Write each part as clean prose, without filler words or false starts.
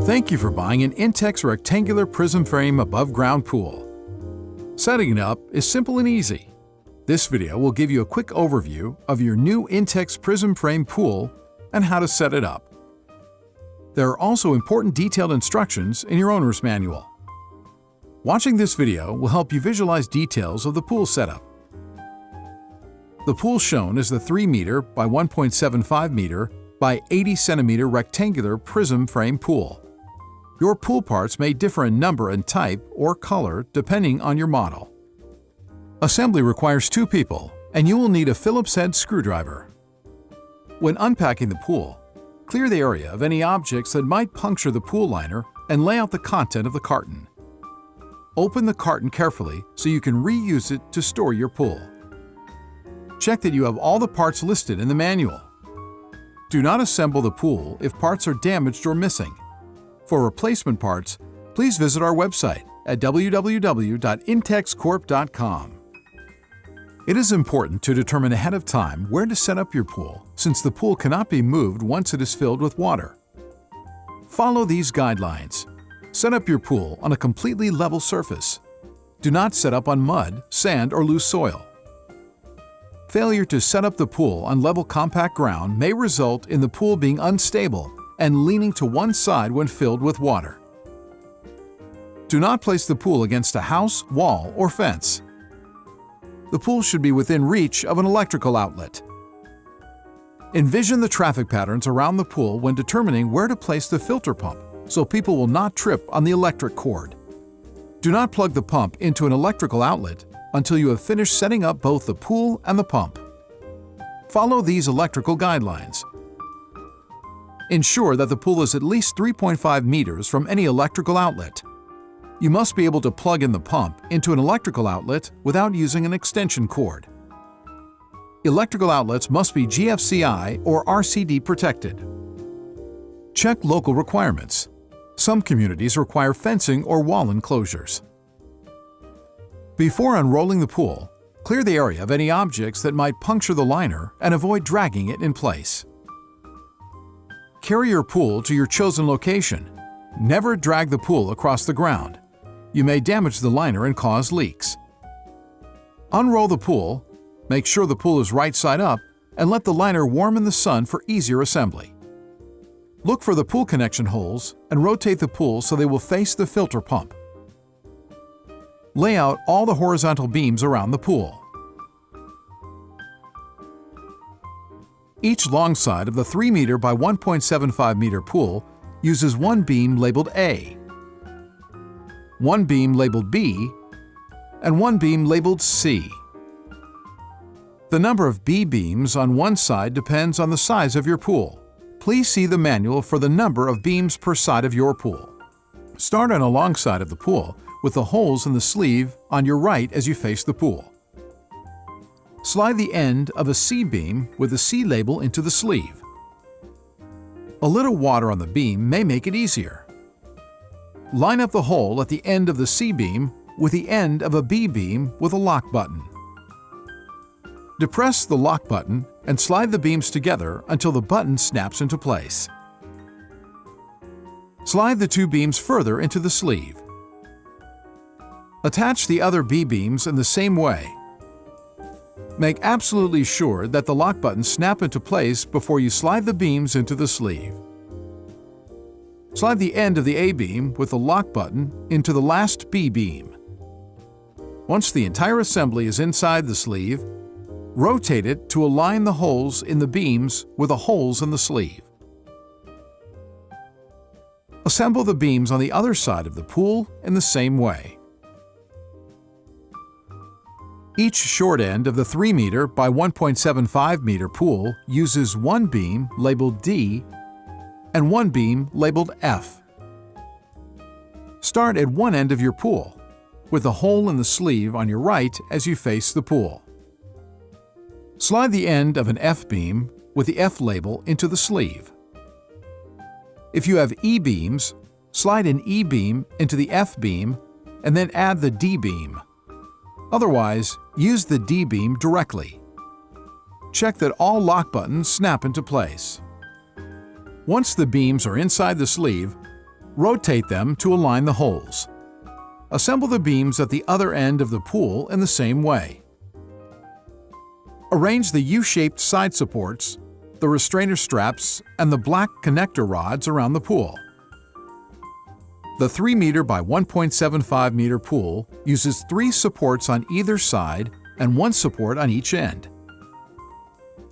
Thank you for buying an Intex rectangular prism frame above-ground pool. Setting it up is simple and easy. This video will give you a quick overview of your new Intex Prism Frame Pool and how to set it up. There are also important detailed instructions in your owner's manual. Watching this video will help you visualize details of the pool setup. The pool shown is the 3 meter by 1.75 meter by 80 centimeter rectangular prism frame pool. Your pool parts may differ in number and type or color depending on your model. Assembly requires 2 people, and you will need a Phillips head screwdriver. When unpacking the pool, clear the area of any objects that might puncture the pool liner and lay out the content of the carton. Open the carton carefully so you can reuse it to store your pool. Check that you have all the parts listed in the manual. Do not assemble the pool if parts are damaged or missing. For replacement parts, please visit our website at www.intexcorp.com. It is important to determine ahead of time where to set up your pool, since the pool cannot be moved once it is filled with water. Follow these guidelines. Set up your pool on a completely level surface. Do not set up on mud, sand, or loose soil. Failure to set up the pool on level compact ground may result in the pool being unstable and leaning to one side when filled with water. Do not place the pool against a house, wall, or fence. The pool should be within reach of an electrical outlet. Envision the traffic patterns around the pool when determining where to place the filter pump so people will not trip on the electric cord. Do not plug the pump into an electrical outlet until you have finished setting up both the pool and the pump. Follow these electrical guidelines. Ensure that the pool is at least 3.5 meters from any electrical outlet. You must be able to plug in the pump into an electrical outlet without using an extension cord. Electrical outlets must be GFCI or RCD protected. Check local requirements. Some communities require fencing or wall enclosures. Before unrolling the pool, clear the area of any objects that might puncture the liner and avoid dragging it in place. Carry your pool to your chosen location. Never drag the pool across the ground. You may damage the liner and cause leaks. Unroll the pool, make sure the pool is right side up, and let the liner warm in the sun for easier assembly. Look for the pool connection holes and rotate the pool so they will face the filter pump. Lay out all the horizontal beams around the pool. Each long side of the 3 meter by 1.75 meter pool uses one beam labeled A, one beam labeled B, and one beam labeled C. The number of B beams on one side depends on the size of your pool. Please see the manual for the number of beams per side of your pool. Start on a long side of the pool with the holes in the sleeve on your right as you face the pool. Slide the end of a C beam with the C label into the sleeve. A little water on the beam may make it easier. Line up the hole at the end of the C beam with the end of a B beam with a lock button. Depress the lock button and slide the beams together until the button snaps into place. Slide the 2 beams further into the sleeve. Attach the other B beams in the same way. Make absolutely sure that the lock buttons snap into place before you slide the beams into the sleeve. Slide the end of the A beam with the lock button into the last B beam. Once the entire assembly is inside the sleeve, rotate it to align the holes in the beams with the holes in the sleeve. Assemble the beams on the other side of the pool in the same way. Each short end of the 3 meter by 1.75 meter pool uses one beam labeled D and one beam labeled F. Start at one end of your pool, with a hole in the sleeve on your right as you face the pool. Slide the end of an F beam with the F label into the sleeve. If you have E beams, slide an E beam into the F beam and then add the D beam. Otherwise, use the D beam directly. Check that all lock buttons snap into place. Once the beams are inside the sleeve, Rotate them to align the holes. Assemble the beams at the other end of the pool in the same way. Arrange the U-shaped side supports, the restrainer straps, and the black connector rods around the pool. The 3 meter by 1.75 meter pool uses 3 supports on either side and 1 support on each end.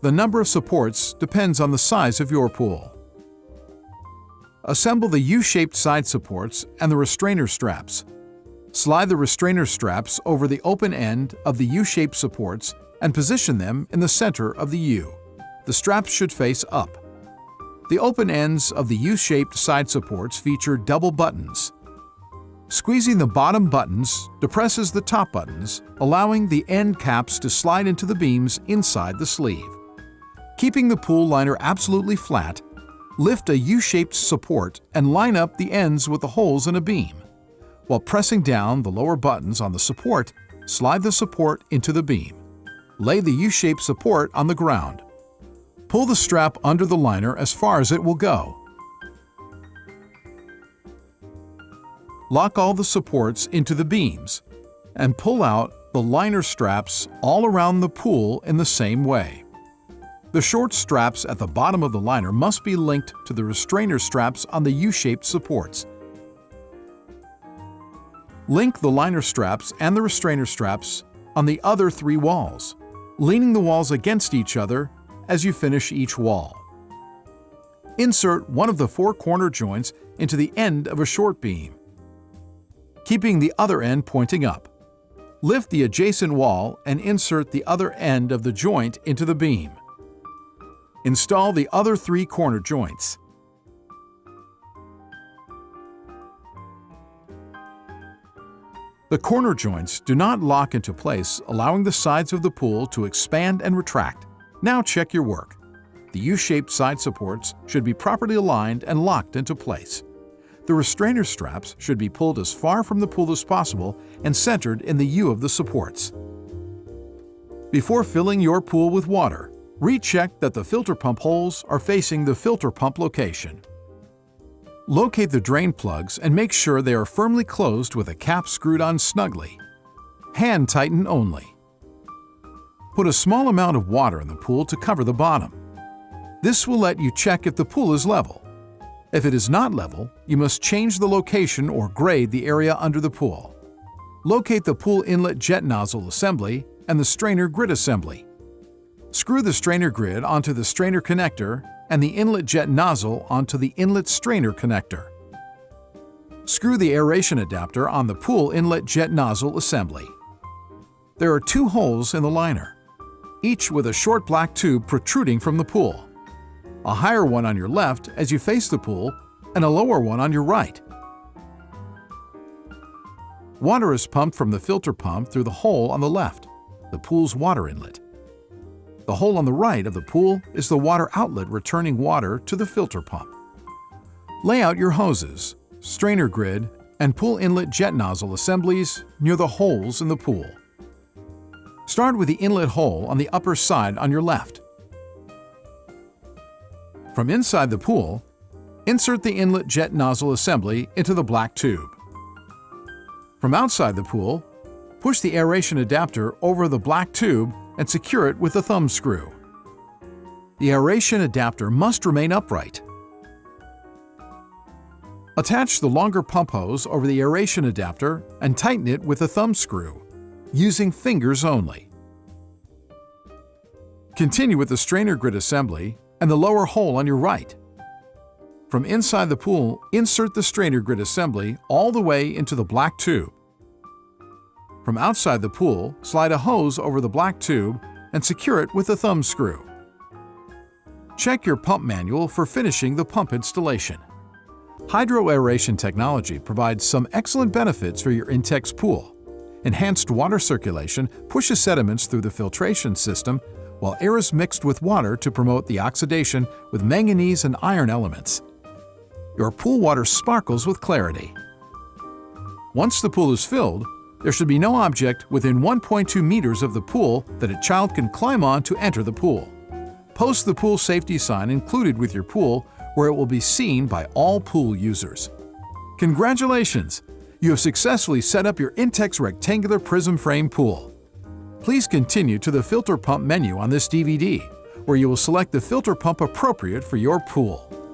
The number of supports depends on the size of your pool. Assemble the U-shaped side supports and the restrainer straps. Slide the restrainer straps over the open end of the U-shaped supports and position them in the center of the U. The straps should face up. The open ends of the U-shaped side supports feature double buttons. Squeezing the bottom buttons depresses the top buttons, allowing the end caps to slide into the beams inside the sleeve. Keeping the pool liner absolutely flat, lift a U-shaped support and line up the ends with the holes in a beam. While pressing down the lower buttons on the support, slide the support into the beam. Lay the U-shaped support on the ground. Pull the strap under the liner as far as it will go. Lock all the supports into the beams and pull out the liner straps all around the pool in the same way. The short straps at the bottom of the liner must be linked to the restrainer straps on the U-shaped supports. Link the liner straps and the restrainer straps on the other 3 walls, leaning the walls against each other as you finish each wall. Insert one of the 4 corner joints into the end of a short beam, keeping the other end pointing up. Lift the adjacent wall and insert the other end of the joint into the beam. Install the other 3 corner joints. The corner joints do not lock into place, allowing the sides of the pool to expand and retract. Now check your work. The U-shaped side supports should be properly aligned and locked into place. The restrainer straps should be pulled as far from the pool as possible and centered in the U of the supports. Before filling your pool with water, recheck that the filter pump holes are facing the filter pump location. Locate the drain plugs and make sure they are firmly closed with a cap screwed on snugly. Hand tighten only. Put a small amount of water in the pool to cover the bottom. This will let you check if the pool is level. If it is not level, you must change the location or grade the area under the pool. Locate the pool inlet jet nozzle assembly and the strainer grid assembly. Screw the strainer grid onto the strainer connector and the inlet jet nozzle onto the inlet strainer connector. Screw the aeration adapter on the pool inlet jet nozzle assembly. There are 2 holes in the liner, each with a short black tube protruding from the pool. A higher one on your left as you face the pool and a lower one on your right. Water is pumped from the filter pump through the hole on the left, the pool's water inlet. The hole on the right of the pool is the water outlet returning water to the filter pump. Lay out your hoses, strainer grid, and pool inlet jet nozzle assemblies near the holes in the pool. Start with the inlet hole on the upper side on your left. From inside the pool, insert the inlet jet nozzle assembly into the black tube. From outside the pool, push the aeration adapter over the black tube and secure it with a thumb screw. The aeration adapter must remain upright. Attach the longer pump hose over the aeration adapter and tighten it with a thumb screw, using fingers only. Continue with the strainer grid assembly and the lower hole on your right. From inside the pool, insert the strainer grid assembly all the way into the black tube. From outside the pool, slide a hose over the black tube and secure it with a thumb screw. Check your pump manual for finishing the pump installation. Hydroaeration technology provides some excellent benefits for your Intex pool. Enhanced water circulation pushes sediments through the filtration system, while air is mixed with water to promote the oxidation with manganese and iron elements. Your pool water sparkles with clarity. Once the pool is filled, there should be no object within 1.2 meters of the pool that a child can climb on to enter the pool. Post the pool safety sign included with your pool where it will be seen by all pool users. Congratulations! You have successfully set up your Intex Rectangular Prism Frame Pool. Please continue to the Filter Pump menu on this DVD, where you will select the filter pump appropriate for your pool.